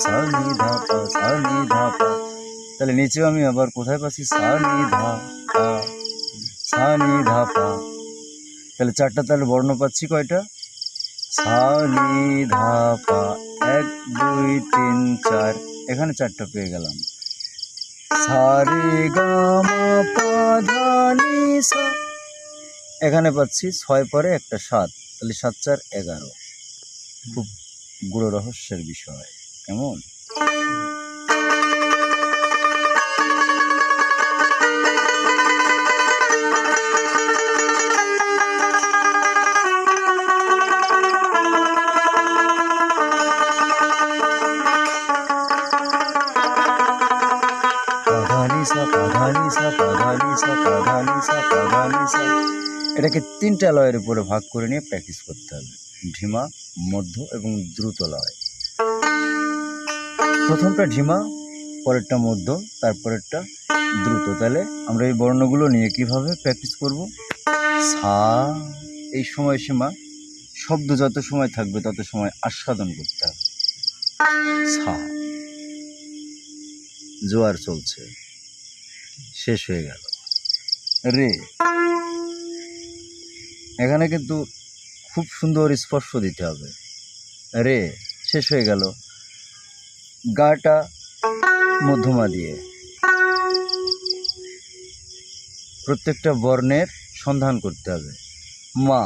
সা নি ধা পা সা নি ধা পা। তাহলে নিচেও আমি আবার কোথায় পাচ্ছি সা নি ধা পা সা নি ধা পা। তাহলে চারটা তাহলে বর্ণ পাচ্ছি কয়টা? সা নি ধা পা 1 2 3 4, এখানে চারটা পেয়ে গেলাম। সা রে গা মা পা ধা নি সা, এখানে পাচ্ছি 6 পরে একটা 7, তাহলে 7 4 11। খুব গুড় রহস্যের বিষয়, কেমন? এটাকে 3টা লয়ের উপরে ভাগ করে নিয়ে প্র্যাকটিস করতে হবে। ঢিমা, মধ্য এবং দ্রুত লয়। প্রথমটা ঢিমা, পরেরটা মধ্য, তারপরেরটা দ্রুত। তাহলে আমরা এই বর্ণগুলো নিয়ে কিভাবে প্র্যাকটিস করব? সা, এই সময়সীমা, শব্দ যত সময় থাকবে তত সময় আস্বাদন করতে হবে। সা, জোয়ার চলছে, শেষ হয়ে গেল। রে, এখানে কিন্তু খুব সুন্দর স্পর্শ দিতে হবে। রে, শেষ হয়ে গেল। গাটা মধ্যমা দিয়ে প্রত্যেকটা বর্ণের সন্ধান করতে হবে। মা,